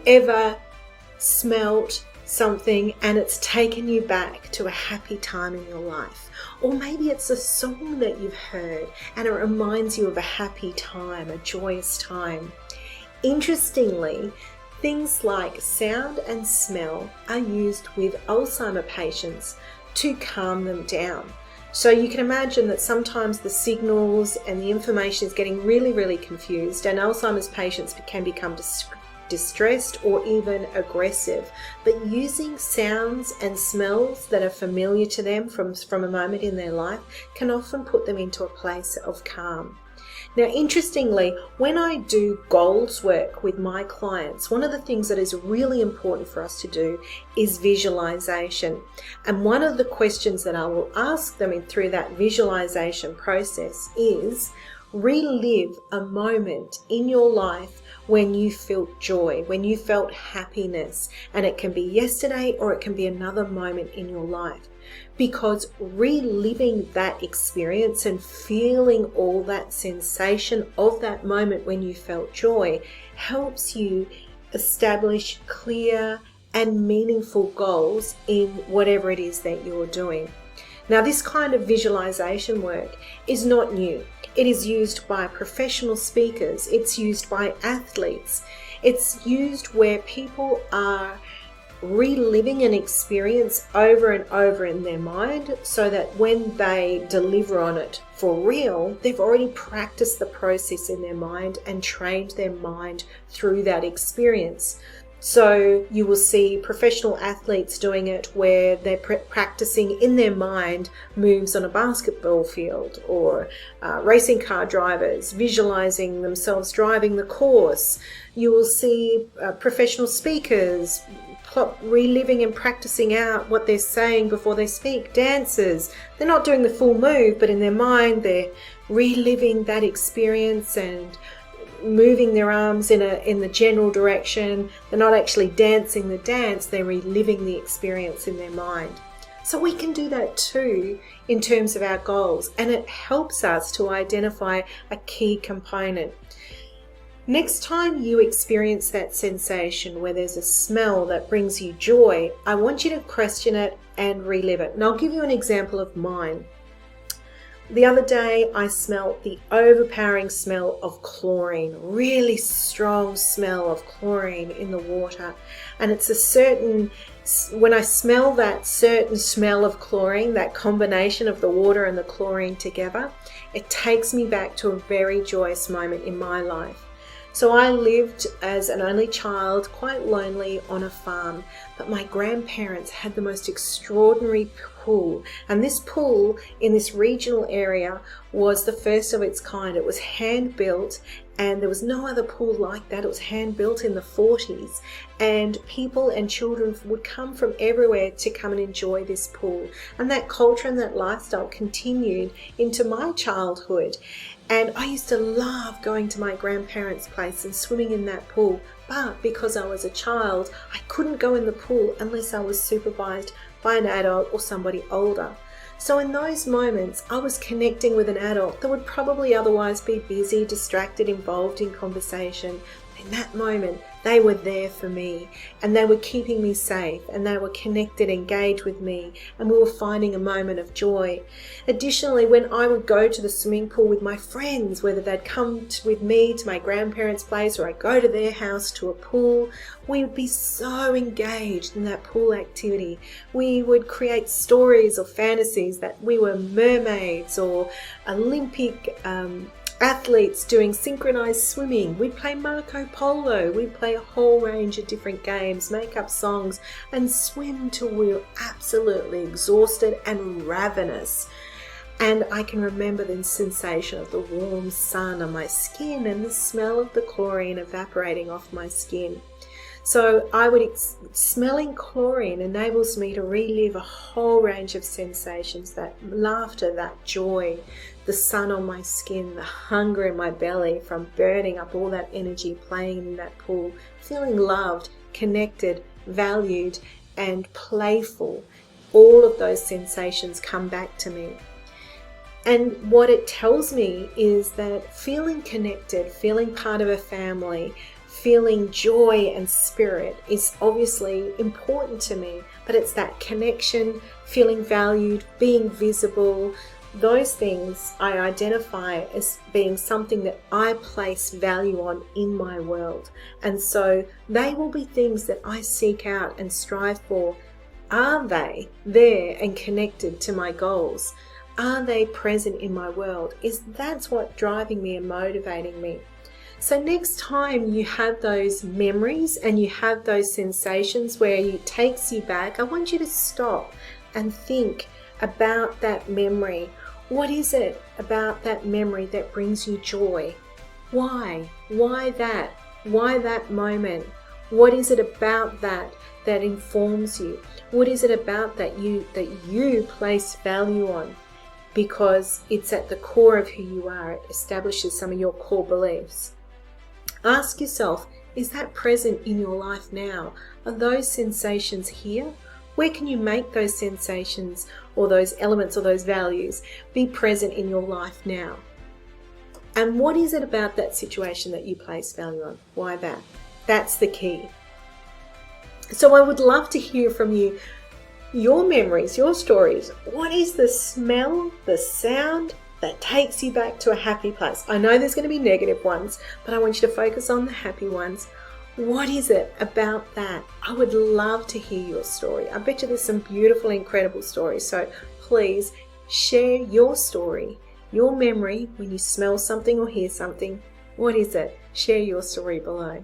ever smelt something and it's taken you back to a happy time in your life? Or maybe it's a song that you've heard and it reminds you of a happy time, a joyous time. Interestingly, things like sound and smell are used with Alzheimer patients to calm them down. So you can imagine that sometimes the signals and the information is getting really, really confused, and Alzheimer's patients can become distressed or even aggressive. But using sounds and smells that are familiar to them from a moment in their life can often put them into a place of calm. Now, interestingly, when I do goals work with my clients, one of the things that is really important for us to do is visualization. And one of the questions that I will ask them through that visualization process is, relive a moment in your life when you felt joy, when you felt happiness. And it can be yesterday or it can be another moment in your life. Because reliving that experience and feeling all that sensation of that moment when you felt joy helps you establish clear and meaningful goals in whatever it is that you're doing. Now, this kind of visualization work is not new. It is used by professional speakers. It's used by athletes. It's used where people are reliving an experience over and over in their mind so that when they deliver on it for real, they've already practiced the process in their mind and trained their mind through that experience. So you will see professional athletes doing it where they're practicing in their mind moves on a basketball field, or racing car drivers visualizing themselves driving the course. You will see professional speakers reliving and practicing out what they're saying before they speak. Dancers, they're not doing the full move, but in their mind they're reliving that experience and moving their arms in the general direction. They're not actually dancing the dance, they're reliving the experience in their mind. So we can do that too in terms of our goals, and it helps us to identify a key component. Next time you experience that sensation where there's a smell that brings you joy, I want you to question it and relive it. And I'll give you an example of mine. The other day I smelled the overpowering smell of chlorine, really strong smell of chlorine in the water. And it's when I smell that certain smell of chlorine, that combination of the water and the chlorine together, it takes me back to a very joyous moment in my life. So I lived as an only child, quite lonely on a farm, but my grandparents had the most extraordinary pool. And this pool in this regional area was the first of its kind. It was hand built, and there was no other pool like that. It was hand built in the 40s, and people and children would come from everywhere to come and enjoy this pool. And that culture and that lifestyle continued into my childhood. And I used to love going to my grandparents' place and swimming in that pool. But because I was a child, I couldn't go in the pool unless I was supervised by an adult or somebody older. So in those moments, I was connecting with an adult that would probably otherwise be busy, distracted, involved in conversation. In that moment, they were there for me, and they were keeping me safe, and they were connected, engaged with me, and we were finding a moment of joy. Additionally, when I would go to the swimming pool with my friends, whether they'd come with me to my grandparents' place or I'd go to their house to a pool, we would be so engaged in that pool activity. We would create stories or fantasies that we were mermaids or Olympic athletes doing synchronized swimming. We'd play Marco Polo. We'd play a whole range of different games, make up songs, and swim till we were absolutely exhausted and ravenous. And I can remember the sensation of the warm sun on my skin and the smell of the chlorine evaporating off my skin. So smelling chlorine enables me to relive a whole range of sensations, that laughter, that joy, the sun on my skin, the hunger in my belly from burning up all that energy playing in that pool, feeling loved, connected, valued, and playful. All of those sensations come back to me. And what it tells me is that feeling connected, feeling part of a family, feeling joy and spirit is obviously important to me, but it's that connection, feeling valued, being visible. Those things I identify as being something that I place value on in my world. And so they will be things that I seek out and strive for. Are they there and connected to my goals? Are they present in my world? That's what's driving me and motivating me. So next time you have those memories and you have those sensations where it takes you back, I want you to stop and think about that memory. What is it about that memory that brings you joy? Why? Why that? Why that moment? What is it about that that informs you? What is it about that you place value on? Because it's at the core of who you are. It establishes some of your core beliefs. Ask yourself, is that present in your life now? Are those sensations here? Where can you make those sensations or those elements or those values be present in your life now? And what is it about that situation that you place value on? Why that? That's the key. So I would love to hear from you, your memories, your stories. What is the smell, the sound that takes you back to a happy place? I know there's going to be negative ones, but I want you to focus on the happy ones. What is it about that? I would love to hear your story. I bet you there's some beautiful, incredible stories. So please share your story, your memory when you smell something or hear something. What is it? Share your story below.